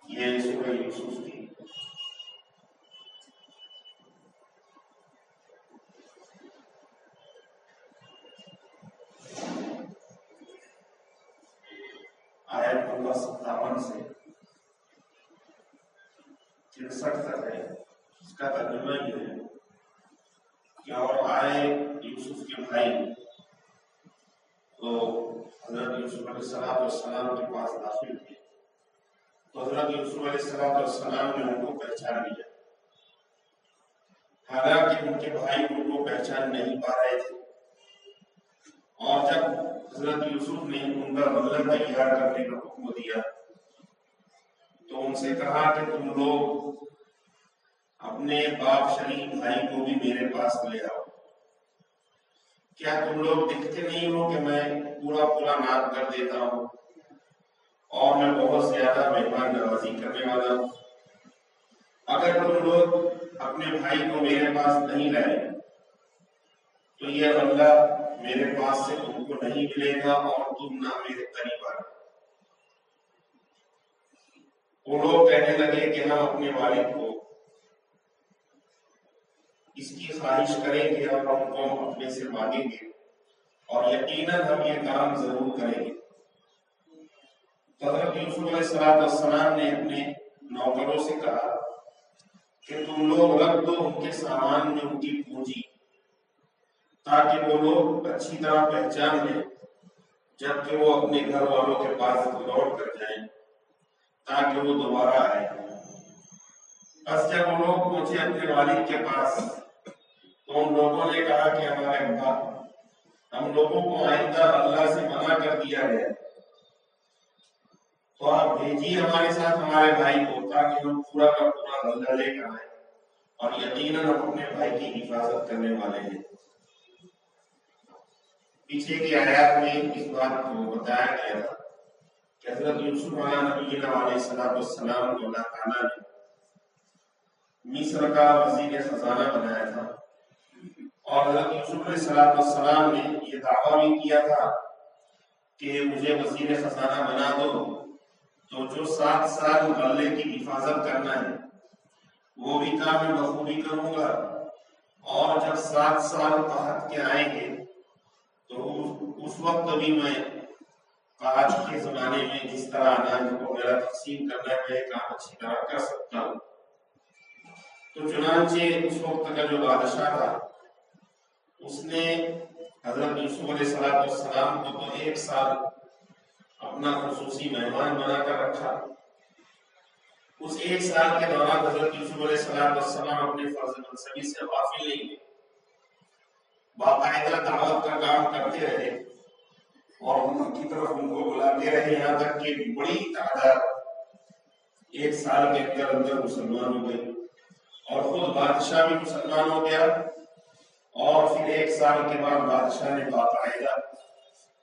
یہ سورہ یوسف کی آیت نمبر 57 سے 63 تک ہے. اس کا ترجمہ یہ ہے کہ اور آئے یوسف کے بھائی تو حضرت یوسف علیہ السلام کے پاس داخل تھے. تو حضرت یوسف علیہ السلام نے ان کو پہچان لیا، حالانکہ ان کے بھائی ان کو پہچان نہیں پا رہے تھے. اور جب حضرت یوسف نے ان کا بدلہ تیار کرنے کا حکم دیا تو ان سے کہا کہ تم لوگ اپنے باپ شریف بھائی کو بھی میرے پاس لے آؤ. کیا تم لوگ دیکھتے نہیں ہو کہ میں پورا ناز کر دیتا ہوں اور میں بہت زیادہ مہمان نوازی کرنے والا ہوں؟ اگر تم لوگ اپنے بھائی کو میرے پاس نہیں لائے تو یہ بندہ میرے پاس سے تم کو نہیں ملے گا اور تم نہ میرے قریب آنا. وہ لوگ کہنے لگے کہ ہم اپنے والد کو اس کی خواہش کریں گے اور ہم کو اپنے سے مانگیں گے اور یقیناً ہم یہ کام ضرور کریں گے. حضرت یوسف علیہ السلام نے اپنے نوکروں سے کہا کہ تم لوگ رکھ دو ان کے سامان میں ان کی پونجی، تاکہ وہ لوگ اچھی طرح پہچان لیں جبکہ وہ اپنے گھر والوں کے پاس لوٹ کر جائیں تاکہ وہ دوبارہ آئے. بس جب وہ لوگ پہنچے اپنے والد کے پاس تو ان لوگوں نے کہا کہ ہمارے ابا، ہم لوگوں کو آئندہ اللہ سے منع کر دیا گیا، تو آپ بھیجیے ہمارے ساتھ ہمارے بھائی کو تاکہ ہم پورا کا پورا بدلہ لے کر آئیں اور یقیناً ہم اپنے بھائی کی حفاظت کرنے والے ہیں. پیچھے کی آیات میں اس بات کو بتایا گیا تھا کہ حضرت یوسف علیہ السلام کو اللہ تعالیٰ نے مصر کا وزیر خزانہ بنایا تھا اور حضرت یوسف علیہ السلام نے یہ دعویٰ بھی کیا تھا کہ مجھے وزیر خزانہ بنا دو تو جو 7 سال غلے کی حفاظت کرنا ہے وہ بھی کام میں بخوبی کروں گا اور جب 7 سال قحط کے آئیں گے تو اس وقت بھی میں قحط کے زمانے میں جس طرح اناج کو میرا تقسیم کرنا ہے میں کام اچھی طرح کر سکتا ہوں۔ تو چنانچہ اس وقت کا جو بادشاہ تھا اس نے حضرت یوسف علیہ السلام کو تو 1 سال اپنا خصوصی مہمان بنا کر رکھا۔ اس 1 سال کے دوران حضرت یوسف علیہ السلام اپنے فرض منصبی سے غافل نہیں ہوئے، باقاعدہ دعوت کا کام کرتے رہے اور ان کی طرف ان کو بلاتے رہے، یہاں تک کہ بڑی تعداد 1 سال کے اندر اندر مسلمان ہو گئے اور خود بادشاہ بھی مسلمان ہو گیا۔ اور پھر 1 سال کے بعد بادشاہ نے باقاعدہ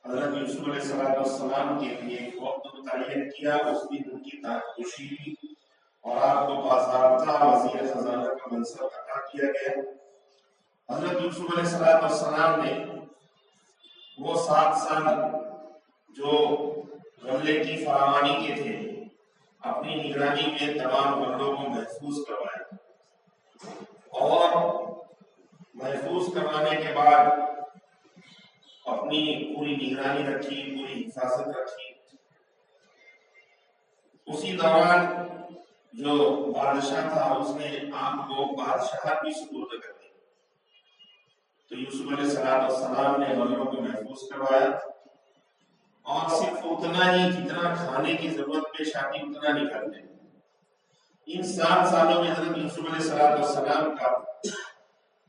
حضرت یوسف علیہ السلام کے لیے ایک وقت متعین کیا، اس دن ان کی تاجپوشی ہوئی اور آپ کو باضابطہ وزیر خزانہ کا منصب عطا کیا گیا۔ حضرت یوسف علیہ السلام نے وہ 7 سال جو غلے کی فراوانی کے تھے اپنی نگرانی میں تمام غلوں کو محفوظ کروائے، اور محفوظ کروانے کے بعد اپنی پوری نگرانی رکھی، پوری حفاظت رکھی۔ اسی دوران جو بادشاہ تھا اس نے آپ کو بادشاہت بھی سپرد کر دی۔ تو یوسف علیہ السلام نے غلوں کو محفوظ کروایا اور صرف اتنا ہی جتنا کھانے کی ضرورت پیش آتی اتنا نکالتے۔ ان 7 سالوں میں حضرت یوسف علیہ السلام کا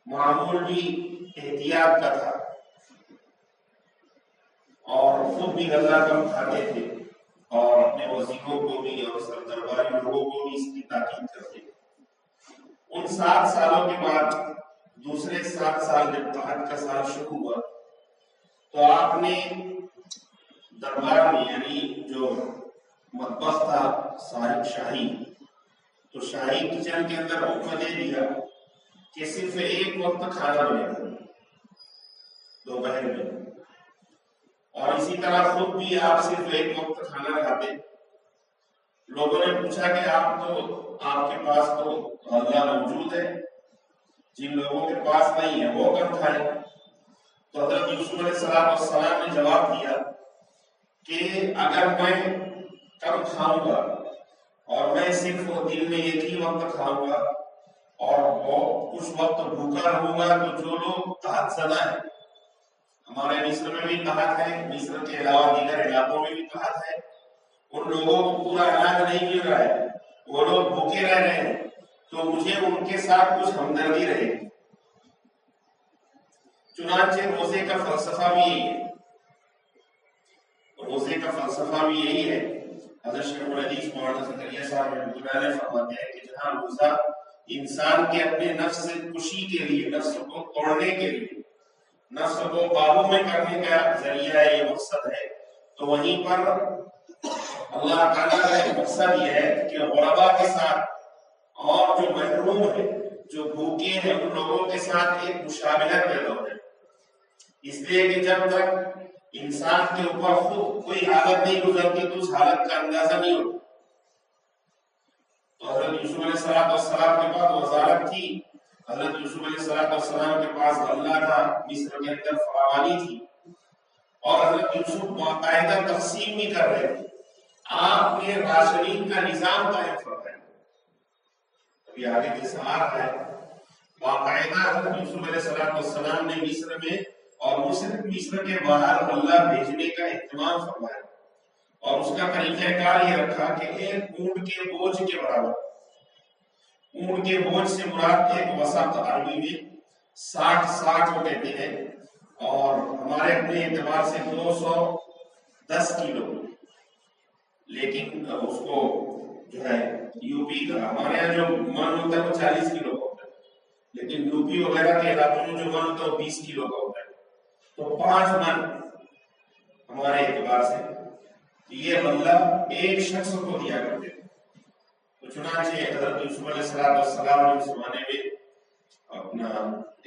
معمول بھی احتیاط کا تھا اور خود بھی غلہ کم کھاتے تھے اور اپنے وزیروں کو بھی اور سردرباری لوگوں کو بھی اس کی تاکید کرتے۔ ان 7 سالوں کے بعد دوسرے 7 سال جب قحط کا سال شروع ہوا تو آپ نے دربار میں یعنی جو مطبخ تھا صاحب شاہی، تو شاہی کچن کے اندر حکم دے دیا کہ صرف 1 وقت کھانا بنے گا دوپہر میں، اور اسی طرح خود بھی آپ صرف 1 وقت کھانا کھاتے۔ لوگوں نے پوچھا کہ آپ کے پاس تو غلہ موجود ہے، جن لوگوں کے پاس نہیں ہے وہ کم کھائیں۔ تو حضرت یوسف علیہ السلام نے جواب دیا کہ اگر میں کم کھاؤں گا اور میں صرف دن میں 1 ہی وقت کھاؤں گا اور کچھ وقت بھوکا رہوں گا تو جو لوگ قحط زدہ ہیں، ہمارے مصر میں بھی قحط ہے، مصر کے علاوہ دیگر علاقوں میں بھی قحط ہے، ان لوگوں کو پورا اناج نہیں مل رہا ہے، وہ لوگ بھوکے رہ رہے ہیں، تو مجھے ان کے ساتھ کچھ ہمدردی رہے گی۔ چنانچہ روزے کا فلسفہ بھی یہی ہے، روزے کا فلسفہ بھی یہی ہے۔ حضرت شیخ الحدیث مولانا زکریا صاحب رحمۃ اللہ علیہ فرماتے ہیں کہ جہاں روزہ انسان کے اپنے نفس کشی کے لیے، نفس کو توڑنے کے لیے، نفس کو قابو میں کرنے کا ذریعہ ہے، یہ مقصد ہے، تو وہیں پر اللہ تعالیٰ کا ایک مقصد یہ ہے کہ غربا کے ساتھ اور جو محروم ہے، جو بھوکے ہیں، ان لوگوں کے ساتھ ایک مشابہت پیدا ہو جائے۔ اس لیے کہ جب تک انسان کے اوپر خود کوئی حالت نہیں گزرتی تو اس حالت کا اندازہ نہیں ہوتا۔ تو حضرت یوسف علیہ السلام کے پاس وزارت تھی، حضرت یوسف علیہ السلام کے پاس غلہ تھا، مصر کے اندر فراوانی تھی، اور حضرت یوسف باقاعدہ تقسیم بھی کر رہے تھے۔ آپ نے راشنین کا نظام قائم فرمایا، ابھی آگے جیسا آ رہا ہے، باقاعدہ حضرت یوسف علیہ السلام نے مصر میں اور مصر کے باہر غلہ بھیجنے کا اہتمام فرمایا، اور اس کا طریقہ کار یہ رکھا کہ 1 اونٹ کے بوجھ کے برابر، اونٹ کے بوجھ سے مراد ایک وسط عربی میں 60 کو کہتے ہیں، اور ہمارے اپنے اعتبار سے 210 کلو، لیکن اس کو جو ہے یو پی کا، ہمارے یہاں جو من ہوتا ہے وہ 40 کلو کا ہوتا ہے، لیکن یو پی وغیرہ کے علاقوں میں جو من ہوتا ہے وہ 20 کلو کا ہوتا ہے، تو 5 من ہمارے اعتبار سے یہ غلہ ایک شخص کو دیا کرتے تھے۔ تو چنانچہ حضرت یوسف علیہ السلام نے اس زمانے میں اپنا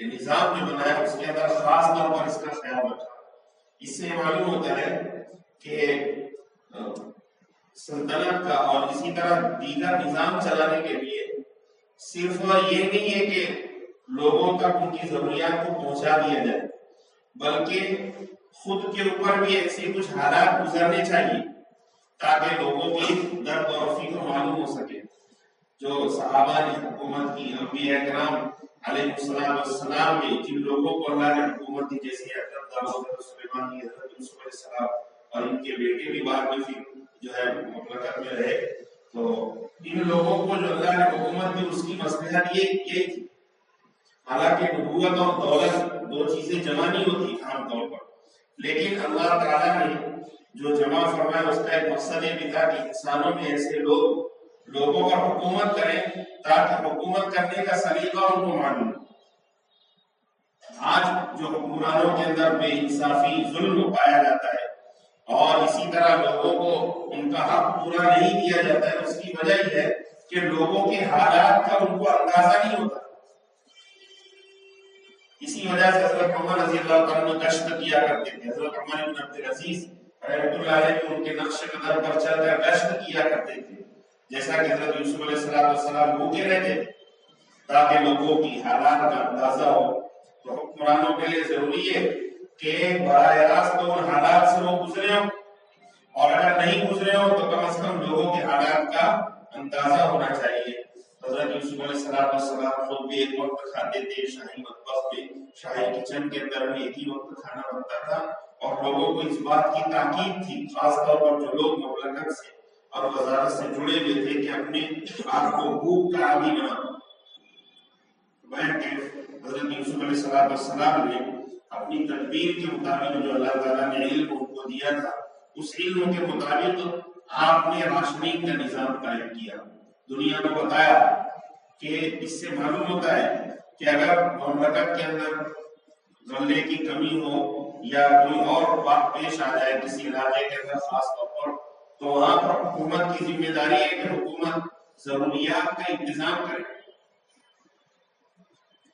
نظام جو بنایا اس کے اندر خاص طور پر اس کا خیال رکھا۔ اس سے معلوم ہوتا ہے کہ سلطنت کا اور اسی طرح دیگر نظام چلانے کے لیے صرف یہ نہیں ہے کہ لوگوں تک ان کی ضروریات کو پہنچا دیا جائے، بلکہ خود کے اوپر بھی ایسے کچھ حالات گزرنے چاہیے تاکہ لوگوں کی درد اور فکر معلوم ہو سکے۔ جو صحابہ نے حکومت کی، انبیاء کرام علیہ السلام نے جن لوگوں کو اللہ نے حکومت دی، جیسے حضرت داؤد، حضرت سلیمان، حضرت یوسف علیہ السلام، اور ان کے بیٹے بھی بعد میں پھر جو ہے مملکت میں رہے، تو ان لوگوں کو جو اللہ نے حکومت دی اس کی مصلحت یہ تھی۔ حالانکہ نبوت اور دولت دو چیزیں جمع نہیں ہوتی عام طور پر، لیکن اللہ تعالیٰ نے جو جمع فرمایا اس کا ایک مقصد یہ بھی تھا کہ انسانوں میں ایسے لوگوں پر حکومت کریں تاکہ حکومت کرنے کا سلیقہ ان کو معلوم ہو۔ آج جو حکمرانوں کے اندر بے انصافی، ظلم پایا جاتا ہے اور اسی طرح لوگوں کو ان کا حق پورا نہیں دیا جاتا ہے، اس کی وجہ یہ ہے کہ لوگوں کے حالات کا ان کو اندازہ نہیں ہوتا۔ اسی وجہ سے حضرت عمر رضی اللہ عنہ گشت کیا کرتے تھے، حضرت عمر بن عبدالعزیز رحمۃ اللہ علیہ ان کے نقش قدم پر چل کر گشت کیا کرتے تھے، جیسا کہ حضرت یوسف علیہ السلام بھوکے رہتے تھے تاکہ لوگوں کی حالات کا اندازہ ہو۔ تو حکمرانوں کے لیے ضروری ہے کہ براہ راست تو ان حالات سے وہ گزرے ہوں، اور اگر نہیں گزرے ہوں تو کم از کم لوگوں کے حالات کا اندازہ ہونا چاہیے۔ حضرت یوسف علیہ السلام خود بھی ایک وقت کھاتے تھے، شاہی مطبخ میں، شاہی کچن کے اندر بھی ایک ہی وقت کھانا بنتا تھا، اور لوگوں کو اس بات کی تاکید تھی، خاص طور پر جو لوگ مملکت سے اور وزارت سے جڑے ہوئے تھے، کہ اپنے آپ کو بھوک کا عادی بنا۔ حضرت یوسف علیہ السلام نے اپنی تدبیر کے مطابق جو اللہ تعالیٰ نے علم ان کو دیا تھا، اس علم کے مطابق آپ نے راشننگ کا نظام قائم کیا، دنیا کو بتایا کہ اس سے معلوم ہوتا ہے کہ اگر مملکت کے اندر غلے کی کمی ہو یا کوئی اور بات پیش آ جائے کسی علاقے کے اندر خاص طور پر، تو وہاں پر حکومت کی ذمہ داری ہے کہ حکومت ضروریات کا انتظام کرے۔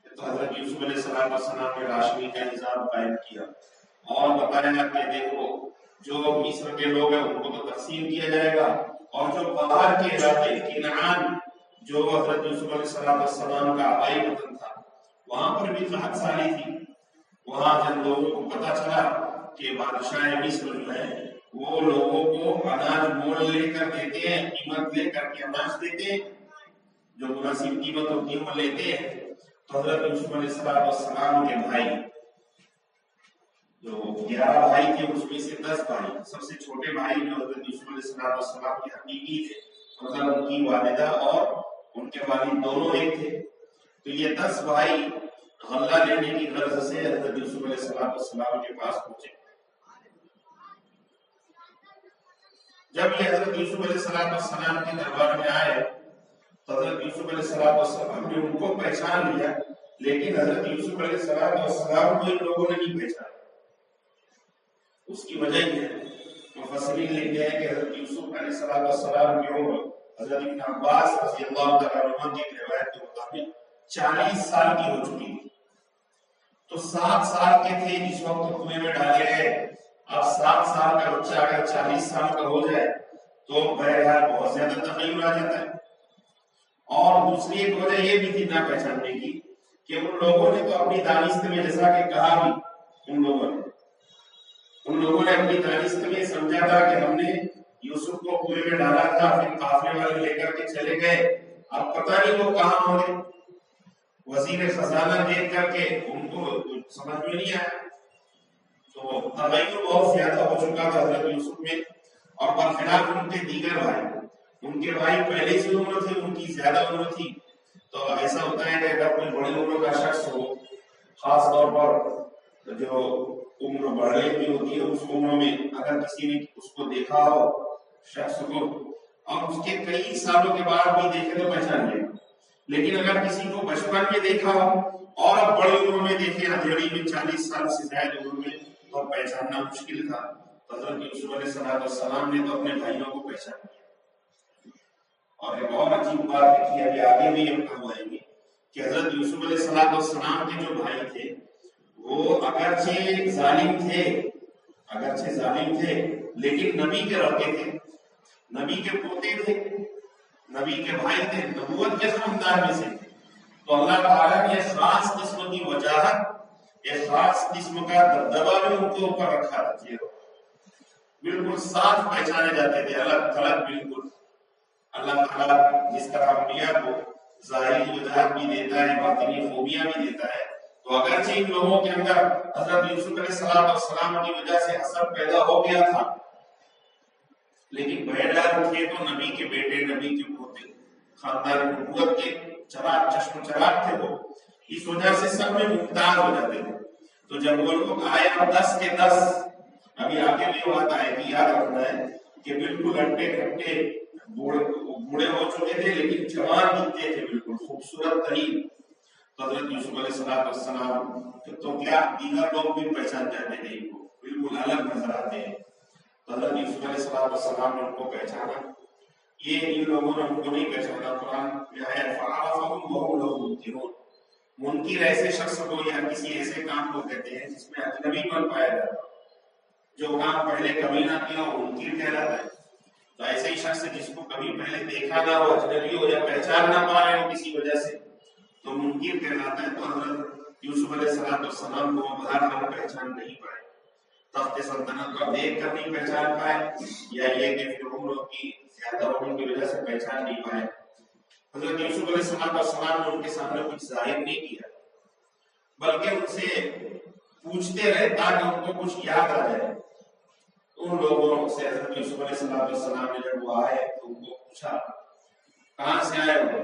تو حضرت یوسف علیہ السلام نے راشنی کا نظام قائم کیا اور بتایا کہ دیکھو جو مصر کے لوگ ہیں ان کو تو تقسیم کیا جائے گا، اور جو باہر کے علاقے کنعان جو حضرت یوسف علیہ السلام کا آبائی وطن تھا، وہاں پر بھی قحط سالی تھی۔ وہاں جب لوگوں کو پتا چلا کہ بادشاہ مصر جو ہے وہ لوگوں کو اناج مول لے کر دیتے ہیں، قیمت لے کر کے اناج دیتے ہیں، جو مناسب قیمت ہوتی ہے وہ لیتے ہیں، تو حضرت یوسف علیہ السلام کے بھائی جو 11 بھائی تھے اس میں سے 10 بھائی، سب سے چھوٹے بھائی جو حضرت یوسف علیہ السلام کے حقیقی تھے، مطلب ان کی والدہ اور ان کے والد دونوں ایک تھے، تو یہ 10 بھائی غلہ لینے کی غرض سے حضرت یوسف علیہ السلام کے پاس پہنچے۔ جب یہ حضرت یوسف علیہ السلام کے دربار میں آئے تو حضرت یوسف علیہ السلام نے ان کو پہچان لیا، لیکن حضرت یوسف علیہ السلام کو ان لوگوں نے نہیں پہچانا۔ اس کی وجہ یہ ہے، مفسرین لکھتے ہیں کہ حضرت یوسف علیہ السلام کی عمر حضرت ابن عباس رضی اللہ تعالیٰ عنہ کی روایت کے مطابق 40 سال کی ہو چکی تھی۔ تو 7 سال کے تھے جس وقت کنویں میں ڈالے گئے، اب 7 سال کا بچہ اگر 40 سال کا ہو جائے تو بہرحال بہت زیادہ تغیر آ جاتا ہے۔ اور دوسری ایک وجہ یہ بھی تھی نہ پہچاننے کی کہ ان لوگوں نے تو اپنی دانست میں، جیسا کہ کہا بھی ان لوگوں نے اپنی دانست میں سمجھا تھا کہ ہم نے یوسف کو کنویں میں ڈالا تھا، پھر قافلے والے لے کر کے چلے گئے، اب پتہ نہیں وہ کہاں ہوں گے۔ وزیر خزانہ دیکھ کر کے ان کو سمجھ میں نہیں آیا، تو تغیر بہت زیادہ ہو چکا تھا حضرت یوسف میں، اور برخلاف ان کے دیگر بھائی، ان کے بھائی پہلے سے عمر تھے، ان کی زیادہ عمر تھی، تو ایسا ہوتا ہے کہ اگر کوئی بڑی عمر کا شخص ہو، خاص طور پر جو عمر بڑھنے کی ہوتی ہے اس عمر میں اگر کسی نے اس کو دیکھا ہو شخص کو، اور اس کے کئی سالوں کے بعد بھی دیکھے تو پہچان لے گا، لیکن اگر کسی کو بچپن میں دیکھا ہو اور اب بڑی عمر میں دیکھے، اندھیری میں 40 سال سے زائد عمر میں، تو پہچاننا مشکل تھا۔ حضرت یوسف علیہ السلام نے تو اپنے بھائیوں کو پہچان لیا۔ اور ایک اور عجیب بات دیکھیے، ابھی آگے بھی ہم کہوائیں گے کہ حضرت یوسف علیہ السلام کے جو بھائی تھے وہ اگرچہ ظالم تھے لیکن نبی کے لڑکے تھے، نبی کے پوتے تھے، نبی کے بھائی تھے، نبوت کے خاندان میں سے، تو اللہ تعالیٰ نے ایک خاص قسم کی وجاہت، ایک خاص قسم کا دبدبا بھی ان کے اوپر رکھا تھا، بالکل صاف پہچانے جاتے تھے، الگ تھلگ بالکل۔ اللہ تعالیٰ جس طرح انبیاء کو ظاہری وجاہت بھی دیتا ہے، باطنی خوبیاں بھی دیتا ہے، تو اگرچہ ان لوگوں کے اندر حضرت یوسف علیہ السلام کی وجہ سے حسد پیدا ہو گیا تھا، لیکن بہرحال تھے تو نبی کے بیٹے، نبی کے پوتے، خاندان نبوت کے چراغ، چشم چراغ تھے وہ، اس وجہ سے سب میں ممتاز ہو جاتے تھے۔ تو جب وہ لوگ آئے اور 10 کے 10، ابھی آگے بھی بات آئے گی، یاد رکھنا ہے کہ بالکل ہٹے کھٹے بوڑھے ہو چکے تھے لیکن جوان دکھتے تھے، بالکل خوبصورت ترین۔ حضرت یوسف علیہ السلام تو کیا دیگر لوگ بھی پہچان جاتے تھے، ان کو بالکل الگ نظر آتے ہیں۔ حضرت یوسف علیہ السلام نے ان کو پہچانا، یہ ان لوگوں نے ان کو نہیں پہچانا۔ قرآن میں ہے فَعَرَفَهُمْ وَهُمْ لَهُ مُنكِرُونَ، منکر ایسے شخص کو یا کسی ایسے کام کو کہتے ہیں جس میں اجنبی پن پایا جاتا ہے، جو کام پہلے کبھی نہ کیا وہ منکر کہلاتا ہے۔ تو ایسے ہی شخص جس کو کبھی پہلے دیکھا نہ ہو، اجنبی ہو یا پہچان نہ پا رہے ہو کسی وجہ سے، تو منکر کہلاتا ہے۔ تو حضرت یوسف علیہ السلام کو بظاہر پہچان نہیں پائے، تخت سلطنت پر دیکھ کر نہیں پہچان پائے، یا یہ کہ پھر عمر کی زیادہ ہونے کی وجہ سے پہچان نہیں پائے۔ حضرت یوسف علیہ السلام نے ان کے سامنے کچھ ظاہر نہیں کیا، بلکہ ان سے پوچھتے رہے تاکہ ان کو کچھ یاد آ جائے۔ ان لوگوں سے حضرت یوسف علیہ السلام نے جب وہ آئے تو ان کو پوچھا کہاں سے آئے ہو؟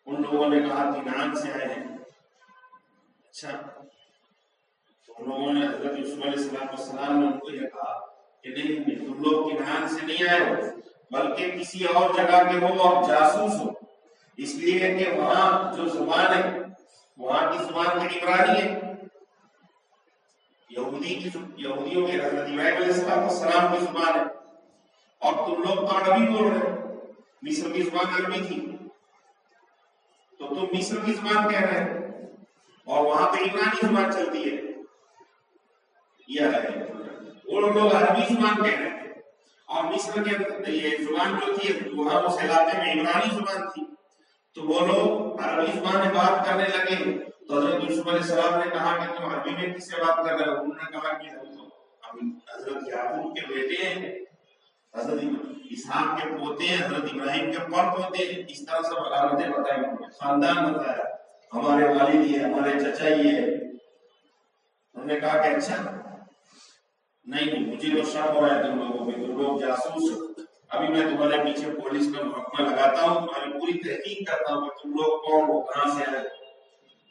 ان لوگوں نے کہا کنعان سے آئے ہیں۔ اچھا، تو ان لوگوں نے حضرت یوسف علیہ السلام نے ان کو یہ کہا کہ نہیں، تم لوگ کنعان سے نہیں آئے ہو بلکہ کسی اور جگہ کے ہو اور جاسوس ہو، اس لیے کہ وہاں جو زبان ہے وہاں کی زبان تو عبرانی ہے، یہودیوں کے حضرت ابراہیم علیہ السلام کی زبان ہے، اور تم لوگ تو عربی بول رہے ہو، مصر کی زبان عربی تھی تو تم مصر کی زبان کہہ رہے ہو، اور وہاں پہ عبرانی زبان چلتی ہے، یہ ہے وہ لوگ عربی زبان کہہ رہے تھے، اور مصر کے یہ زبان جو تھی وہاں اس علاقے میں عبرانی زبان تھی، تو وہ لوگ عربی زبان میں بات کرنے لگے۔ تو حضرت یوسف علیہ السلام نے کہا کہ تم عربی میں کس سے بات کر رہے ہو؟ انہوں نے کہا کہ ہم حضرت یعقوب کے بیٹے ہیں، حضرت اسحاق کے پوتے ہیں، حضرت ابراہیم کے پر پوتے ہیں، اس طرح سے علامتیں بتائی، انہوں نے خاندان بتایا، ہمارے والد یہ، ہمارے چچا یہ ہے۔ انہوں نے کہا کہ اچھا نہیں، مجھے تو شک ہو رہا ہے تم لوگوں میں، تم لوگ جاسوس ہو، ابھی میں تمہارے پیچھے پولیس کا محکمہ لگاتا ہوں، تمہاری پوری تحقیق کرتا ہوں کہ تم لوگ کون ہو، کہاں سے آئے۔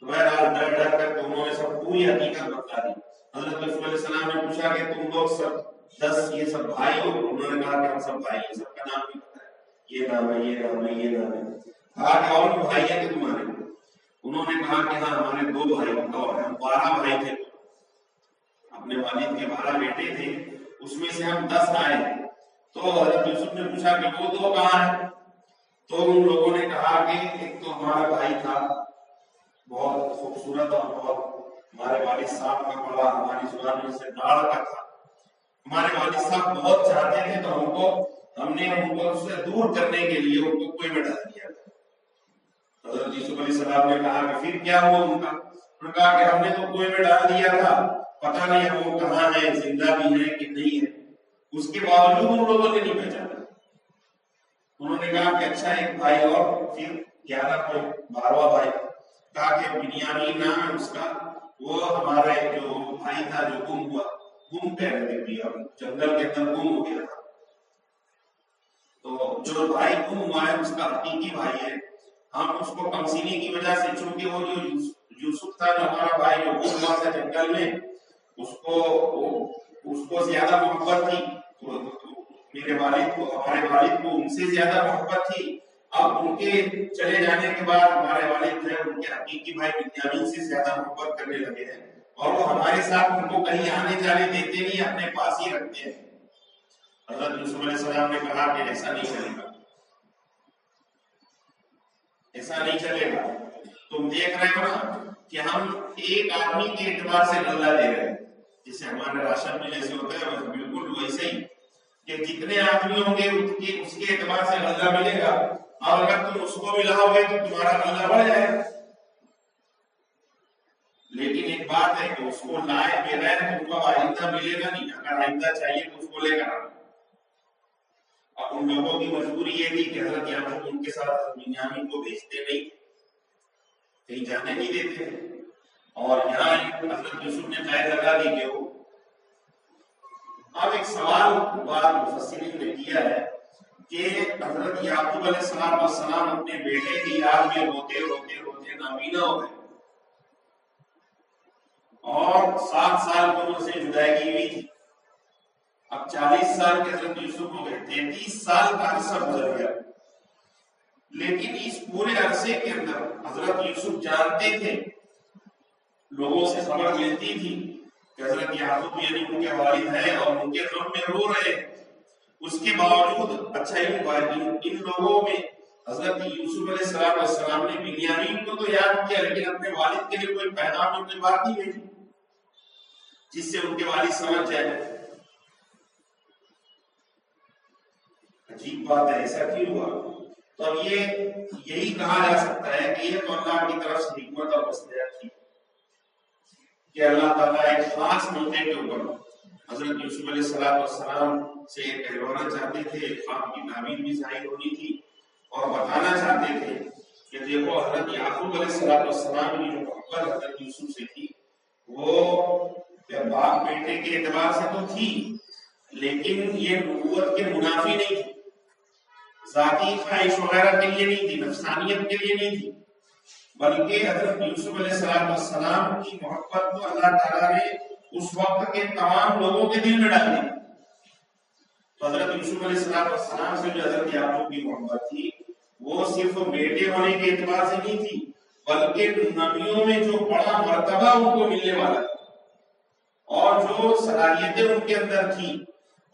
بہرحال ڈر ڈر کر انہوں نے سب پوری حقیقت بتا دی۔ حضرت یوسف علیہ السلام نے پوچھا کہ تم لوگ سب 10 یہ سب بھائی ہو؟ انہوں نے کہا کہ ہم سب بھائی ہیں، سب کا نام بھی پتا ہے، یہ نام ہے، یہ نام ہے، یہ نام ہے۔ کہا کہ اور بھی بھائی ہیں کہ تمہارے؟ انہوں نے کہا کہ ہاں ہمارے 2 بھائی اور ہم 12 بھائی تھے، اپنے والد کے 12 بیٹے تھے، اس میں سے ہم 10 آئے۔ تو حضرت یوسف نے پوچھا کہ وہ 2 کہاں ہیں؟ تو ان لوگوں نے کہا کہ ایک تو ہمارا بھائی تھا بہت خوبصورت اور بہت ہمارے والد صاحب کا بڑا، ہماری زبان میں سے ڈاڑ کا تھا، ہمارے والد صاحب بہت چاہتے تھے تو ہم نے ان کو اس سے دور کرنے کے لیے ان کو کنویں میں ڈال دیا۔ حضرت یوسف علیہ السلام نے کہا کہ پھر کیا ہوا ان کا؟ انہوں نے کہا کہ ہم نے تو کنویں میں ڈال دیا تھا، پتہ نہیں وہ کہاں ہے، زندہ بھی ہے کہ نہیں ہے، اس کے باوجود ان لوگوں نے نہیں پہچانا۔ انہوں نے کہا کہ اچھا ایک بھائی اور، پھر 11 کوئی 12واں بھائی، کہا کہ بنیامین نام ہے اس کا، وہ ہمارا جو بھائی تھا جو گم ہوا، گم کہہ رہے تھے، جنگل کے اندر گم ہو گیا تھا، تو جو بھائی گم ہوا ہے اس کا حقیقی بھائی ہے، ہم اس کو کمسینی کی وجہ سے، چونکہ وہ جو یوسف تھا جو ہمارا بھائی جو گم ہوا تھا جنگل میں، اس کو زیادہ محبت تھی، میرے والد کو، ہمارے والد کو ان سے زیادہ محبت تھی۔ اب ان کے چلے جانے کے بعد ہمارے والد جو ہے ان کے حقیقی بھائی بنیامین سے زیادہ محبت کرنے لگے ہیں، اور وہ ہمارے ساتھ ان کو کہیں آنے جانے دیتے نہیں، اپنے پاس ہی رکھتے ہیں۔ حضرت یوسف علیہ السلام نے کہا کہ ایسا نہیں چلے گا، ایسا نہیں چلے گا، تم دیکھ رہے ہو نا کہ ہم ایک آدمی کے اعتبار سے غلہ دے رہے ہیں، جسے ہمارے راشن میں جیسے ہوتا ہے بالکل ویسے ہی، کہ جتنے آدمی ہوں گے اس کے اعتبار سے غلہ ملے گا، اب اگر تم اس کو بھی لاؤ گے تو تمہارا غلہ بڑھ جائے گا، لیکن ایک بات ہے کہ اس کو لائے بغیر تم کو آئندہ ملے گا نہیں، اگر آئندہ چاہیے تو اس کو لے کر آنا۔ اب ان لوگوں کی مجبوری یہ تھی کہ حضرت یعقوب ان کے ساتھ بنیامین کو بھیجتے نہیں، کہیں جانے نہیں دیتے، اور یہاں حضرت یوسف نے قید لگا دی کہ وہ۔ اب ایک سوال بعض مفسرین نے کیا ہے کہ حضرت یعقوب علیہ السلام اپنے بیٹے کی یاد میں روتے روتے روتے نابینا ہو گئے، اور 7 سال پر ان سے جدائی ہوئی تھی۔ اب 40 سال کے حضرت یوسف ہو گئے، 33 سال کا عرصہ گزر گیا، لیکن اس پورے عرصے کے اندر حضرت یوسف جانتے تھے، لوگوں سے خبر ملتی تھی کہ حضرت یعقوب یعنی ان کے والد ہیں اور ان کے غم میں رو رہے ہیں۔ اس کے باوجود اچھا ان لوگوں میں حضرت یوسف علیہ السلام نے بنیامین کو تو یاد کیا، لیکن اپنے والد کے لیے کوئی پیغام اپنے بات نہیں بھیجی جس سے ان کے والد سمجھ جائے۔ عجیب بات ہے، ایسا کیوں ہوا؟ تو اب یہی کہا جا سکتا ہے کہ یہ تو اللہ کی طرف سے حکمت اور مصلحت تھی کہ اللہ تعالیٰ ایک خاص موقع کے اوپر حضرت یوسف علیہ السلام سے کہلوانا چاہتے تھے، خواب کی تعبیر بھی ظاہر ہونی تھی، اور بتانا چاہتے تھے کہ دیکھو حضرت یعقوب علیہ السلام کی جو محبت حضرت یوسف سے تھی وہ باپ بیٹے کے اعتبار سے تو تھی، لیکن یہ نبوت کے منافی نہیں تھی، ذاتی خواہش وغیرہ کے لیے نہیں تھی، نفسانیت کے لیے نہیں تھی، بلکہ حضرت یوسف علیہ السلام کی محبت تو اللہ تعالیٰ نے اس وقت کے تمام لوگوں کے دل میں ڈال دی۔ تو حضرت یوسف علیہ السلام سے جو حضرت یعقوب کی محبت تھی وہ صرف بیٹے ہونے کے اعتبار سے نہیں تھی، بلکہ نبیوں میں جو بڑا مرتبہ ان کو ملنے والا اور جو صلاحیتیں ان کے اندر تھی،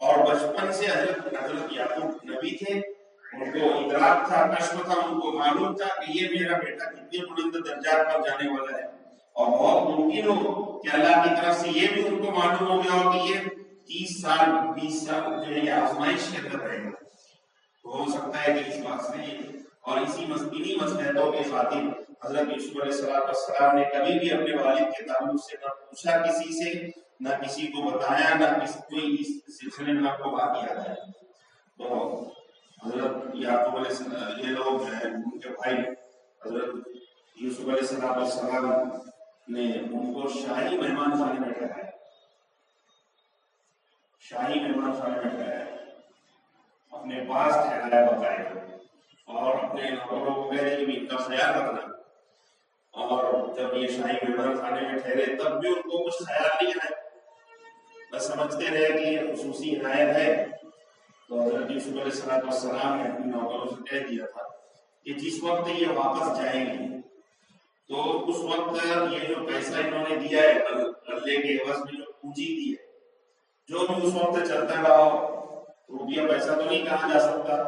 اور بچپن سے حضرت یعقوب نبی تھے، ان کو ادراک تھا، کشف تھا، ان کو معلوم تھا کہ یہ میرا بیٹا کتنے بلند درجات پر جانے والا ہے، اور بہت ممکن ہو کہ اللہ کی طرف سے یہ بھی ان کو معلوم ہو گیا ہو کہ یہ 30 سال 20 سال جو ہے یہ آزمائش کے اندر رہے گا، تو ہو سکتا ہے کہ اس بات سے اور انہی مصلحتوں کے خاطر حضرت یوسف علیہ السلام نے کبھی بھی اپنے والد کے تعلق سے نہ پوچھا کسی سے، نہ کسی کو بتایا، نہ کسی کوئی اس سلسلے میں آپ کو بات یاد ہے۔ تو حضرت یعقوب علیہ السلام یہ لوگ جو ہیں ان کے بھائی حضرت یوسف علیہ السلام نے ان کو شاہی مہمان خانے میں ٹھہرایا، شاہی مہمان خانے میں ٹھہرایا، اپنے پاس ٹھہرایا باقاعدہ، اور اپنے نوکروں کو کہہ رہے کہ ان کا خیال رکھنا۔ اور جب یہ شاہی مہمان خانے میں ٹھہرے تب بھی ان کو کچھ خیال نہیں آیا، بس سمجھتے رہے کہ یہ خصوصی عنایت ہے۔ تو حضرت یوسف علیہ السلام نے اپنے نوکروں سے کہہ دیا تھا کہ جس وقت یہ واپس جائیں گے تو اس وقت یہ جو پیسہ انہوں نے دیا ہے غلے کے عوض میں، جو پونجی دی ہے، جو بھی اس وقت چلتا رہا، روپیہ پیسہ تو نہیں کہا جا سکتا،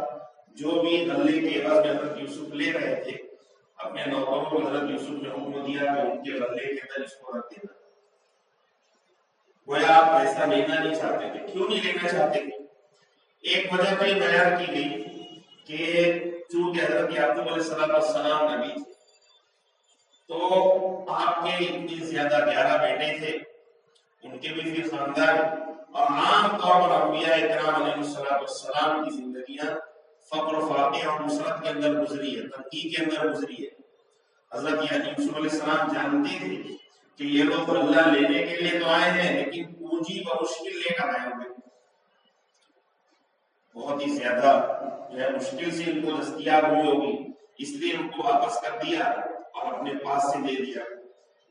جو بھی غلے کے عوض میں حضرت یوسف لے رہے تھے، اپنے نوکروں کو حضرت یوسف نے حکم دیا کہ ان کے غلے کے اندر اس کو رکھ دینا۔ گویا آپ پیسہ لینا نہیں چاہتے تھے۔ کیوں نہیں لینا چاہتے تھے؟ ایک وجہ تو یہ بیان کی گئی کہ چونکہ حضرت یعقوب علیہ السلام نبی تھے، تو آپ کے اتنے زیادہ 11 بیٹے تھے، ان کے بھی پھر خاندان، اور عام طور پر انبیاء اکرام علیہ السلام کی زندگیاں فقر و فاقے اور نصرت کے اندر گزری ہے، تنقید کے اندر گزری ہے۔ حضرت یوسف علیہ السلام جانتے تھے کہ یہ لوگ اللہ لینے کے لیے تو آئے ہیں، لیکن پونجی بمشکل لے کر آئے ہوئے، بہت ہی زیادہ جو ہے مشکل سے ان کو دستیاب ہوئی ہوگی، اس لیے ان کو واپس کر دیا اور اپنے پاس سے دے دیا۔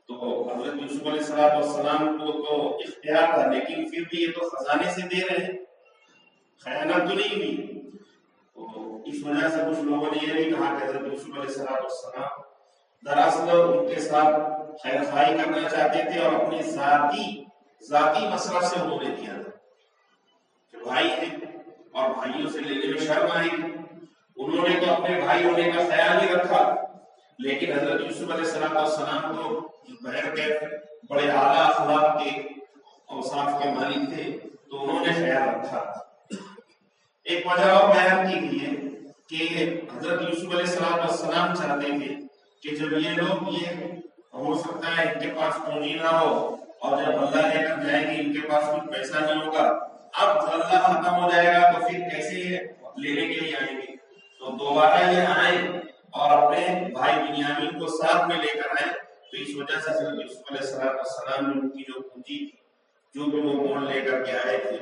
تو حضرت یوسف علیہ السلام کو تو اختیار تھا، لیکن پھر بھی یہ تو خزانے سے دے رہے ہیں، خیانت تو نہیں ہوئی۔ تو اس وجہ سے کچھ لوگوں نے یہ بھی کہا کہ حضرت یوسف علیہ السلام دراصل ان کے ساتھ خیر خواہی کرنا چاہتے تھے، اور اپنے ذاتی مصرف سے انہوں نے دیا تھا کہ بھائی ہیں اور بھائیوں سے لینے میں شرم آئی، انہوں نے تو اپنے بھائی ہونے کا خیال ہی رکھا، لیکن حضرت یوسف علیہ السلام تو بہر کے بڑے اعلیٰ اخلاق کے اوصاف کے مالک تھے، تو انہوں نے خیال رکھا۔ ایک وجہ اور بیان کی گئی ہے کہ حضرت یوسف علیہ السلام چاہتے تھے کہ جب یہ لوگ یہ ہو سکتا ہے ان کے پاس پونجی نہ ہو اور جب اللہ لے کر جائیں گے ان کے پاس کچھ پیسہ نہیں ہوگا، اب اللہ ختم ہو جائے گا تو پھر کیسے لینے کے لیے آئیں گے؟ تو دوبارہ یہ آئے اور اپنے بھائی بنیامین کو ساتھ میں لے کر آئے، تو اس وجہ سے حضرت یوسف علیہ السلام نے ان کی جو پونجی تھی جو بھی وہ مول لے کر کے آئے تھے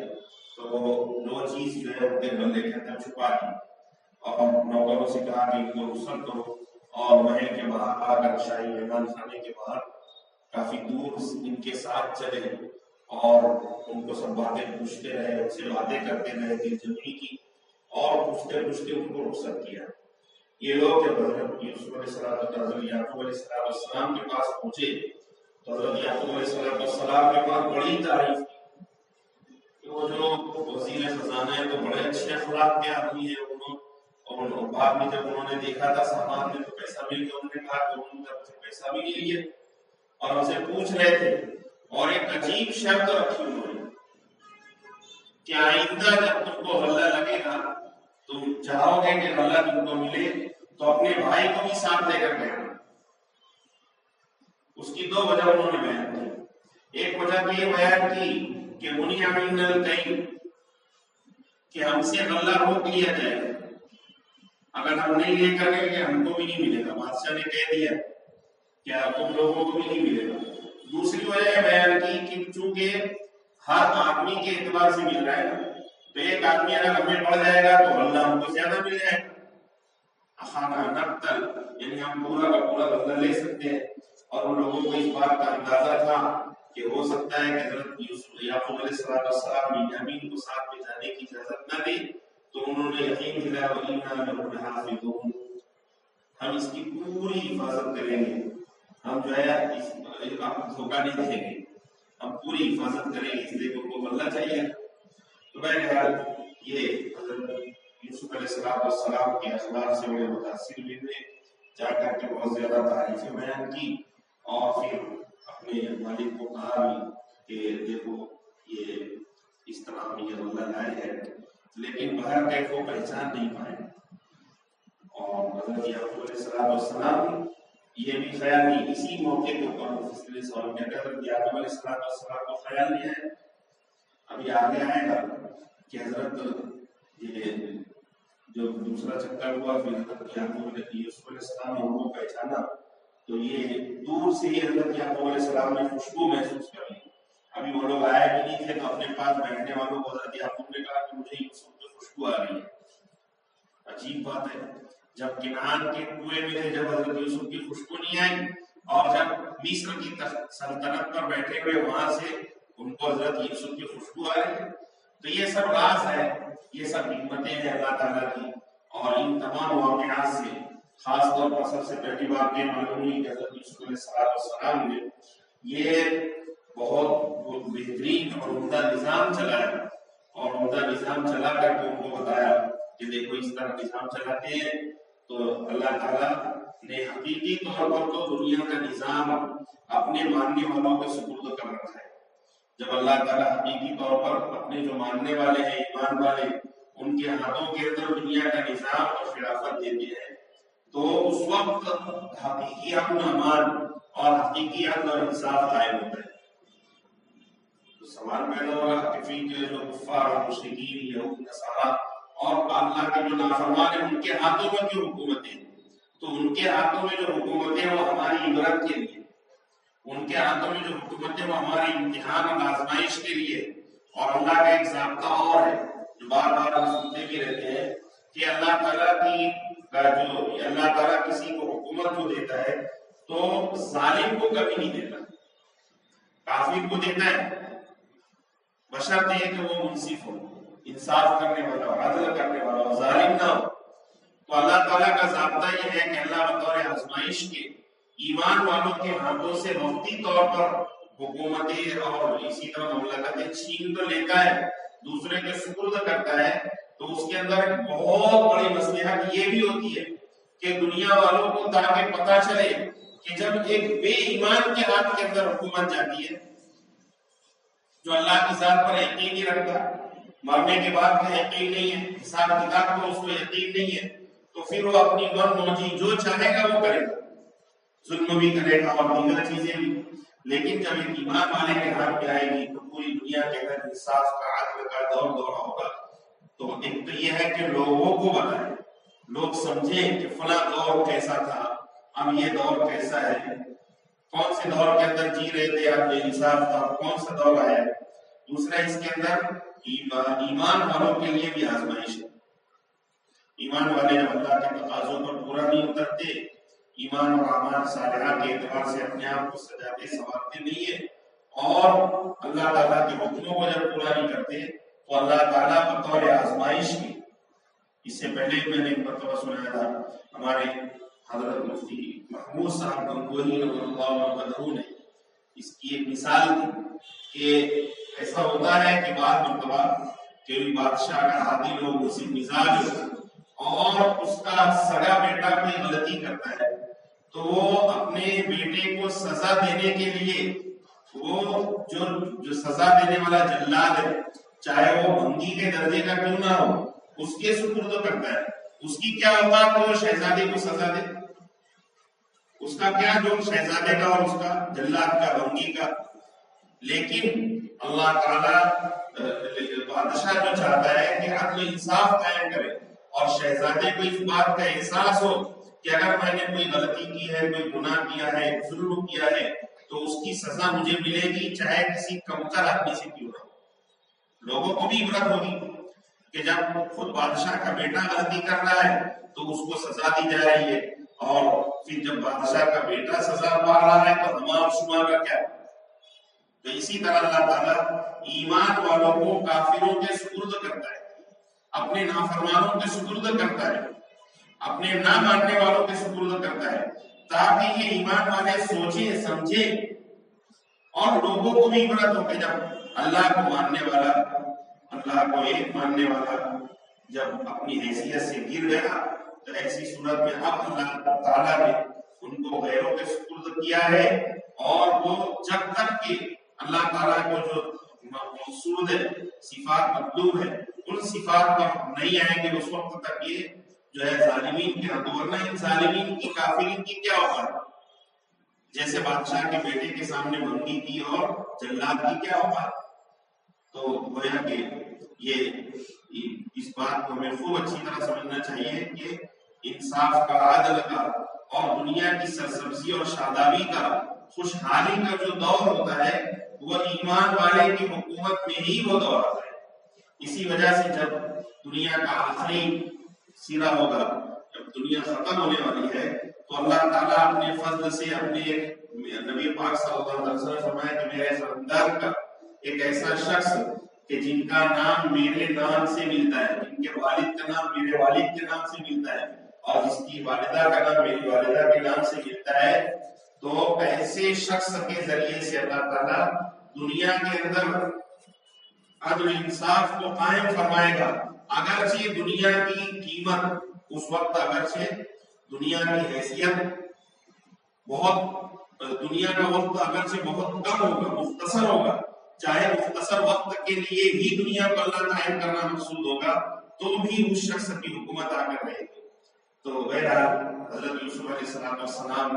تو وہ چیز جو ہے ان کے بندے کے اندر چھپا دی اور نوکروں سے کہا کہ ان کو رخصت کرو اور محل کے باہر آ کر شاہی مہمان خانے کے باہر کافی دور ان کے ساتھ چلے اور ان کو سب باتیں پوچھتے رہے، ان سے باتیں کرتے رہے دل جمعی کی اور پوچھتے پوچھتے ان کو رخصت کیا۔ یہ لوگ جب حضرت یوسف علیہ یعقوب علیہ السلام کے پاس پہنچے تو حضرت یعقوب علیہ السلام کے پاس بڑی تعریف کی، وہ جو وزیر خزانہ ہے تو بڑے اچھے اخلاق کے آدمی ہیں اور بعد میں جب انہوں نے دیکھا تھا سامان میں تو پیسہ مل گیا، انہوں نے کہا کہ انہوں نے سے پیسہ بھی لے لیے اور ان سے پوچھ رہے تھے اور ایک عجیب شرط رکھی انہوں نے کہ آئندہ جب تم کو غلہ لگے گا تم چاہو گے کہ غلہ تم کو ملے تو اپنے بھائی کو بھی ساتھ لے کر کے آنا۔ اس کی دو وجہ انہوں نے بیان کی، ایک وجہ تو یہ بیان کی کہ منع منا الکیل، کہ ہم سے غلہ روک لیا جائے گا، اگر ہم نہیں لے کر گئے ہم کو بھی نہیں ملے گا، بادشاہ نے کہہ دیا کہ تم لوگوں کو بھی نہیں ملے گا۔ دوسری وجہ یہ بیان کی کہ چونکہ ہر آدمی کے اعتبار سے مل رہا ہے تو ایک آدمی اگر ہمیں پڑ جائے گا تو غلہ ہم کو زیادہ مل جائے گا، اخانا نقتل، یعنی ہم پورا کا پورا غلہ لے سکتے ہیں۔ اور ان لوگوں کو اس بات کا اندازہ تھا کہ ہو سکتا ہے کہ حضرت یعقوب علیہ السلام بنیامین کو ساتھ میں جانے کی اجازت نہ دے، تو انہوں نے یقین دلایا وَإِنَّا لَهُ لَحَافِظُونَ، ہم اس کی پوری حفاظت کریں گے، ہم جو ہے اس دھوکہ نہیں دیں گے، ہم پوری حفاظت کریں گے، اس لیے کو غلہ چاہیے۔ تو بہرحال یہ حضرت یوسف علیہ السلام کے اخلاق سے بڑے متاثر ہوئے، جا کر کے بہت زیادہ تعریفیں بیان کی اور پھر اپنے مالک کو کہا بھی کہ دیکھو یہ اس طرح ہم یہ غلہ لائے ہے، لیکن باہر کیف وہ پہچان نہیں پائے۔ اور حضرت یعقوب علیہ السلام یہ بھی خیال نہیں، اسی موقع کے اوپر مفسرین سوال میں حضرت یعقوب علیہ السلام کو خیال نہیں ہے، ابھی آگے آئے گا کہ حضرت یہ جو دوسرا چکر ہوا پھر حضرت یعقوب علیہ السلام نے ان کو پہچانا تو یہ دور سے ہی حضرت یعقوب علیہ السلام نے خوشبو محسوس کر لی، ابھی وہ لوگ آئے بھی نہیں تھے تو اپنے پاس بیٹھنے والوں کو حضرت یعقوب نے کہا کہ مجھے یوسف کی خوشبو آ رہی ہے۔ عجیب بات ہے، جب کنعان کے کنویں میں تھے جب حضرت یوسف کی خوشبو نہیں آئی، اور جب مصر کی سلطنت پر بیٹھے ہوئے وہاں سے ان کو حضرت یوسف کی خوشبو آ رہی ہے۔ تو یہ سب راز ہے، یہ سب حکمتیں ہیں اللہ تعالیٰ کی، اور ان تمام واقعات سے خاص طور پر سب سے پہلی بات یہ معلوم ہوئی کہ حضرت یوسف علیہ السلام نے یہ بہت بہترین اور عمدہ نظام چلایا، اور عمدہ نظام چلا کر کے ان کو بتایا کہ دیکھو اس طرح نظام چلاتے ہیں تو اللہ تعالیٰ نے حقیقی طور پر تو دنیا کا نظام اپنے ماننے والوں کے سپرد کر رکھا ہے۔ جب اللہ تعالیٰ حقیقی طور پر اپنے جو ماننے والے ہیں، ایمان والے، ان کے ہاتھوں کے اندر دنیا کا نظام اور خلافت دیتے ہیں تو اس وقت حقیقی امن و امان اور حقیقی عدل اور انصاف قائم ہوتا ہے۔ تو سوال پیدا ہوگا کہ پھر جو کفار اور مشرکین، یہود، نصارا اور اللہ کے جو نافرمان ہیں ان کے ہاتھوں میں کیوں حکومتیں؟ تو ان کے ہاتھوں میں جو حکومتیں وہ ہماری عبرت کے لیے، ان کے ہاتھوں میں جو حکومتیں وہ ہماری امتحان اور آزمائش کے لیے۔ اور اللہ کا ایک ضابطہ اور ہے جو بار بار ہم سنتے بھی رہتے ہیں کہ اللہ تعالیٰ کسی کو حکومت جو دیتا ہے تو ظالم کو کبھی نہیں دیتا، کافر کو دیتا ہے بشرط یہ کہ وہ منصف ہو، انصاف کرنے والا ہو، عدل کرنے والا ہو، ظالم نہ ہو۔ تو اللہ تعالیٰ کا ضابطہ یہ ہے کہ اللہ بطور آزمائش کے ایمان والوں کے ہاتھوں سے وقتی طور پر حکومتیں اور اسی طرح مملکتیں چھین تو لیتا ہے، دوسرے کے سپرد کرتا ہے۔ تو اس کے اندر ایک بہت بڑی مصلحت یہ بھی ہوتی ہے کہ دنیا والوں کو تاکہ پتہ چلے کہ جب ایک بے ایمان کے ہاتھ کے اندر حکومت جاتی ہے جو اللہ کی ذات پر یقین نہیں رکھتا، مرنے کے بعد کا یقین نہیں ہے، حساب کتاب کو اس کو یقین نہیں ہے، تو پھر وہ اپنی من موجی جو چاہے گا وہ کرے گا، ظلم بھی کرے گا اور دیگر چیزیں بھی۔ لیکن جب ایک ایمان والے کے ہاتھ میں آئے گی تو پوری دنیا کے اندر انصاف کا، عدل کا دور دورہ ہوگا۔ تو ایک تو یہ ہے کہ لوگوں کو بتائیں، لوگ سمجھیں کہ فلاں دور کیسا تھا، اب یہ دور کیسا ہے، کون سے دور کے اندر جی رہے تھے، اب بے انصاف تھا، کون سا دور آیا ہے۔ دوسرا اس کے اندر ایمان والوں کے لیے بھی آزمائش ہے۔ ایمان والے جب اللہ کے تقاضوں پر پورا نہیں اترتے، ایمان اور اعمال صالحہ کے اعتبار سے اپنے آپ کو سجاتے سنوارتے نہیں ہے، اور اللہ تعالیٰ کے حکموں کو جب پورا نہیں کرتے تو اللہ تعالیٰ بطور آزمائش کی، اس سے پہلے میں نے ایک مرتبہ سنایا تھا، ہمارے حضرت مفتی محمود صاحب گنگوہی رضی اللہ عنہ نے اس کی ایک مثال دی کہ ایسا ہوتا ہے کہ بعض مرتبہ کوئی بادشاہ کا عادی لوگ اسی مزاج اور اس کا سگا بیٹا کوئی غلطی کرتا ہے تو وہ اپنے بیٹے کو سزا دینے کے لیے وہ جو سزا دینے والا جلاد ہے، چاہے وہ بھنگی کے درجے کا کیوں نہ ہو، اس کے سپرد کرتا ہے۔ اس کی کیا اوقات وہ شہزادے کو سزا دے، اس کا کیا جو شہزادے کا اور اس کا جلاد کا، بھنگی کا۔ لیکن اللہ تعالیٰ بادشاہ جو چاہتا ہے کہ عدل انصاف قائم کرے اور شہزادے کو اس بات کا احساس ہو کہ اگر میں نے کوئی غلطی کی ہے، کوئی گناہ کیا ہے، ظلم کیا ہے تو اس کی سزا مجھے ملے گی، چاہے کسی کمتر آدمی سے کیوں نہ ہو۔ لوگوں کو بھی عبرت ہوگی کہ جب خود بادشاہ کا بیٹا غلطی کر رہا ہے تو اس کو سزا دی جا رہی ہے، اور پھر جب بادشاہ کا بیٹا سزا پا رہا ہے تو ہمارا شمار کا کیا۔ تو اسی طرح اللہ تعالیٰ ایمان والوں کو کافروں کے سپرد کرتا ہے، اپنے نافرمانوں کے سپرد کرتا ہے، اپنے نہ ماننے والوں کے سپرد کرتا ہے، تاکہ یہ ایمان والے سوچیں سمجھیں اور لوگوں کو بھی عبرت ہو کہ جب اللہ کو ماننے والا، اللہ کو ایک ماننے والا جب اپنی حیثیت سے گر گیا تو ایسی صورت میں اب اللہ تعالیٰ نے ان کو غیروں کے سپرد کیا ہے، اور وہ جب تک کہ اللہ تعالیٰ کو جو مقصود ہے، صفات مطلوب ہے، ان صفات پر نہیں آئیں گے اس وقت تک یہ جو ہے ظالمین کے ہاتھ، ورنہ ان ظالمین کی کافرین کی کیا اوقات، جیسے بادشاہ کے بیٹے کے سامنے بھنگی کی اور جلاد کی کیا اوقات۔ تو گویا کہ یہ اس بات کو ہمیں خوب اچھی طرح سمجھنا چاہیے کہ انصاف کا، عدل کا اور دنیا کی سرسبزی اور شادابی کا، خوشحالی کا جو دور ہوتا ہے وہ ایمان والے کی حکومت میں ہی وہ دور آتا ہے۔ اسی وجہ سے جب دنیا کا آخری سیرا ہوگا، جب دنیا ختم ہونے والی ہے تو اللہ تعالیٰ اپنے فضل سے اپنے نبی پاک صلی اللہ علیہ وسلم فرمایا کہ میرے خاندان کا ایک ایسا شخص کہ جن کا نام میرے نام سے ملتا ہے، جن کے والد کا نام میرے والد کے نام سے ملتا ہے، اور جس کی والدہ کا نام میری والدہ کے نام سے ملتا ہے، تو ایسے شخص کے ذریعے سے اللہ تعالیٰ دنیا کے اندر عدل انصاف کو قائم فرمائے گا۔ اگرچہ دنیا کی قیمت اس وقت، اگرچہ دنیا کی حیثیت بہت، دنیا کا وقت اگرچہ بہت کم ہوگا، مختصر ہوگا، چاہے مختصر وقت کے لیے ہی دنیا کو اللہ قائم کرنا مقصود ہوگا، تو بھی اس شخص کی حکومت آ کر رہے گی۔ تو بہرحال حضرت یوسف علیہ السلام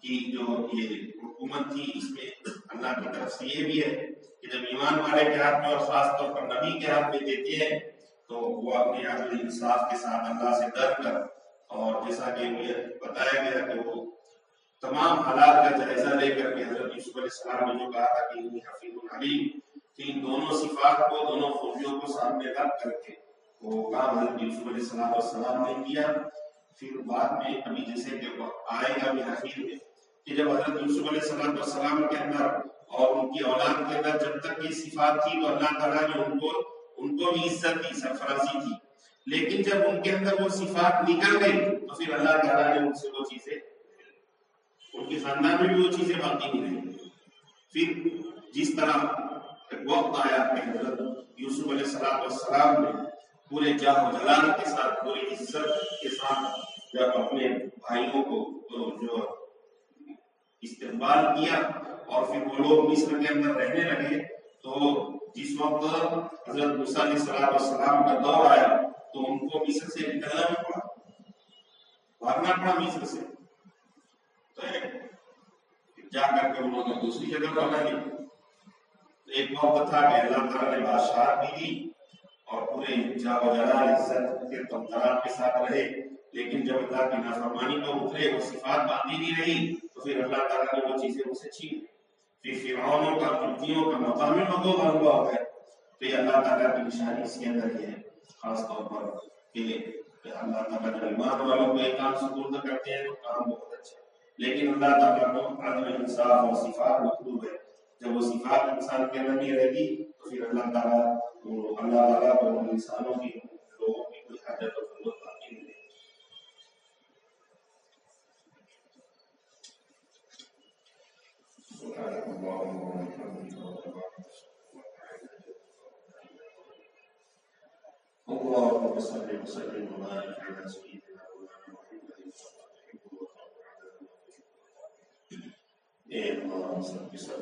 کی جو یہ حکومت تھی، اس میں اللہ کی طرف سے یہ بھی ہے کہ جب ایمان والے کے ہاتھ میں اور خاص طور پر نبی کے ہاتھ میں دیتے ہیں تو وہ اپنے عدل انصاف کے ساتھ اللہ سے ڈر کر، اور جیسا کہ بتایا گیا کہ وہ تمام حالات کا جائزہ لے کر کے حضرت یوسف علیہ السلام نے جو کہا تھا کہ انی حفیظ علیم، کہ ان دونوں صفات کو، دونوں خوبیوں کو سامنے رکھ کر کے وہ کام حضرت یوسف علیہ السلام نے کیا۔ پھر بعد میں ابھی جیسے کہ آئے گا بھی حفیظ میں کہ جب حضرت یوسف علیہ السلام کے اندر اور ان کی اولاد کے اندر جب تک یہ صفات تھی تو اللہ تعالیٰ نے ان کو بھی عزت دی، سرفرازی تھی، لیکن جب ان کے اندر وہ صفات نکل گئی تو پھر اللہ تعالیٰ نے ان سے وہ چیزیں، ان کے خاندان میں بھی وہ چیزیں باقی نہیں رہی۔ پھر جس طرح ایک وقت آیا کہ حضرت یوسف علیہ السلام نے پورے جاہ و جلال کے ساتھ، پوری عزت کے ساتھ جب اپنے بھائیوں کو جو استقبال کیا اور پھر وہ لوگ مصر کے اندر رہنے لگے، تو جس وقت حضرت موسیٰ علیہ السلام کا دور آیا تو ان کو مصر سے نکلنا بھی پڑا، بھاگنا پڑا مصر سے، تو جا کر کے انہوں نے دوسری جگہ بنا لی۔ ایک وقت تھا کہ اللہ تعالیٰ نے بادشاہ بھی دی اور پورے جا و جلال عزت کے تمطراق کے ساتھ رہے، لیکن جب اللہ کی نافرمانی پہ اترے وہ صفات باقی نہیں رہی تو پھر اللہ تعالیٰ نے وہ چیزیں ان سے چھین لی۔ پھر فرعونوں کا قبطیوں کا مقامی لوگوں کا ہوا ہو گیا۔ تو یہ اللہ تعالیٰ کی نشانی اس کے اندر یہ ہے خاص طور پر کہ اللہ تعالیٰ جو ایمان والوں کو ایک کام سپرد کرتے ہیں وہ کام بہت اچھا ہے، لیکن اللہ تعالیٰ کو عدل انصاف اور صفات مطلوب ہے۔ جب وہ صفات انسان کے اندر نہیں رہتی تو پھر اللہ تعالیٰ کو انسانوں کی لوگوں کی کوئی حاجت اور ضرورت باقی نہیں رہتی۔ اللهم صل وسلم وبارك على سيدنا مولانا محمد اے اللہ سب کے سب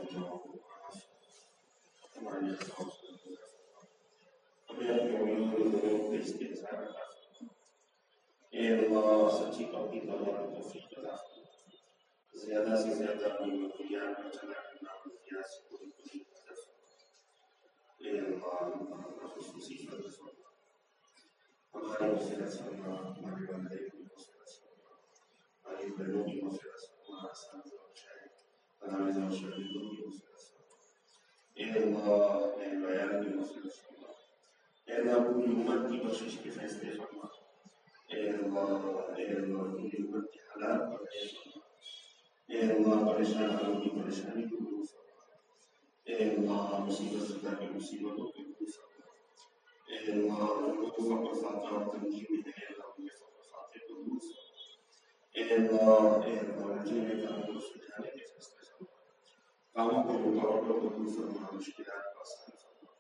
ہمارے ہمیں اپنے علوم کے استحصال عطا فرما۔ اے اللہ سچی توحید اور توفیق عطا فرما۔ زیادہ سے زیادہ اپنی مقبولیات میں چلا کرنا مقبولیات سے کوئی حفاظت فرما۔ اے اللہ ہمارا خصوصی فضل فرما، ہماری مغفرت فرما، ہمارے والدین کی مغفرت فرما، ہماری بہنوں کی مغفرت فرما، اساتذہ اور مشائخ تلامذہ اور شاگردوں کی مغفرت فرما۔ اے اللہ اے بیان کی مغفرت فرما۔ اے اللہ پوری امت کی بخشش کے فیصلے فرما۔ اے اللہ پوری امت کے حالات پر رحم فرما۔ اے اللہ پریشان حالوں کی پریشانی کو دور فرما۔ اے اللہ مصیبت زدہ کی مصیبتوں کو دور فرما۔ اے اللہ جو فقر فاقہ اور تنگی میں ہے اللہ ان کے فقر فاقے کو دور فرما۔ اے اللہ رجوع کاموں کو سلجھانے کے فیصلے فرما، کاموں کو رکاوٹوں کو دور فرما، مشکلات کو آسان فرما۔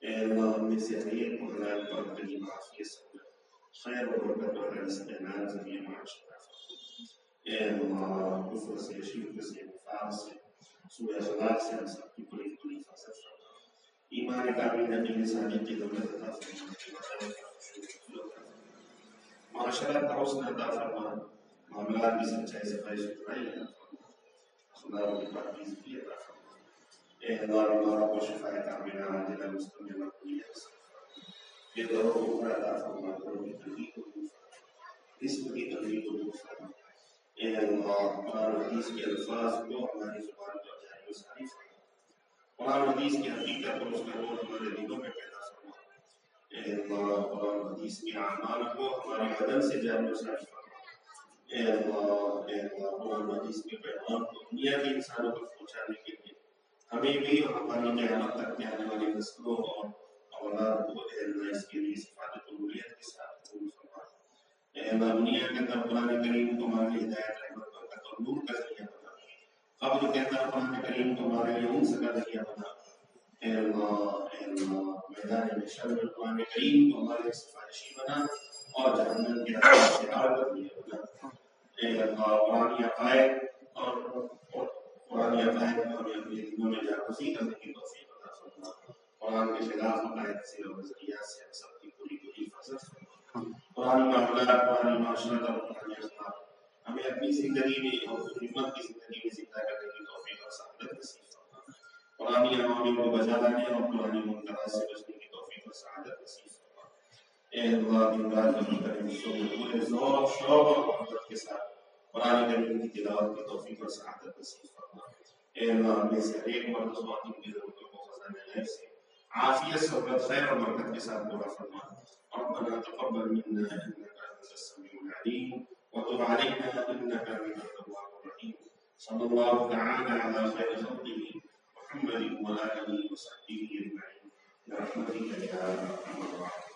اے اللہ ہم میں سے ہر ایک کو حلال پر قریب عافیت سے خیر و برکت اور رزق حلال ذریعہ معاش عطا فرما۔ اے اللہ کفر سے، شرک سے، نفاق سے، سوء اخلاق سے ہم سب کی بڑی بڑی حفاظت فرما۔ ایمان کامل نبی صادق کی دولت عطا فرما، معاشرت کا حسن عطا فرما، معاملات کی سچائی صفائی ستھرائی عطا فرما، اخلاق کی پاکیزگی عطا فرما۔ اے اللہ بیماروں کو شفاء کاملہ عاجلہ مستمرہ عطا فرما۔ یہ دوروں کو اوپر عطا فرما، دوروں کی تنگی کو دور فرما، رزق کی تنگی کو دور فرما۔ اے اللہ قرآن و حدیث کے الفاظ کو ہماری زبان پر جاری و ساری فرما، قرآن و حدیث کی حقیقت اور اس کا نور ہمارے دلوں میں پیدا فرما۔ اے اللہ قرآن و حدیث کے اعمال کو ہمارے بدن سے جاری و ساری فرما۔ اے اللہ قرآن و حدیث کے پیغام کو دنیا کے انسانوں تک پہنچانے کے لیے ہمیں بھی اور ہماری قیامت تک کے آنے والی نسلوں اور اولاد کو اے اللہ اس کے لیے صفات قبولیت کے ساتھ قبول فرما۔ اے اللہ دنیا کے اندر قرآن کریم کو ہمارے لیے ہدایت، رحمت، برکت اور نور کا ذریعہ بنا، قبر کے اندر قرآن کریم کو ہمارے لیے انس کا ذریعہ بنا۔ اے اللہ میدان محشر میں قرآن کریم کو ہمارے سفارشی بنا اور جہنم کے عذاب سے آر کا ذریعہ بنا۔ اے اللہ قرآن عقائد کو ہمیں اپنے دلوں میں جاگزی کرنے کی توفیق عطا فرما۔ قرآن کے خلاف عقائد سے اور نظریات سے ہم سب کی پوری پوری حفاظت فرما۔ قرآن معاملات، قرآن معاشرت اور قرآن اخلاق ہمیں اپنی زندگی میں اور امت کی زندگی میں زندہ کرنے کی توفیق اور سعادت نصیب فرما۔ قرآنی عوامل کو بجا لانے اور قرآنی منکرات سے بچنے کی توفیق اور سعادت نصیب فرما۔ اے اللہ دن رات کی کریم کو پورے زور اور شوق اور محبت کے ساتھ قرآن کریم کی تلاوت کی توفیق اور سعادت نصیب فرما۔ اے اللہ ہم میں سے ہر ایک مرد و خواتین کی ضرورتوں کو خزانہ غیب سے عافیت، صحبت، خیر اور برکت کے ساتھ پورا فرما۔ ربنا تقبل منا انك انت السميع العليم وتب علينا انك انت التواب الرحيم۔ صلى الله تعالى على خير خلقه محمد وآله وصحبه أجمعين برحمتك يا أرحم الراحمين۔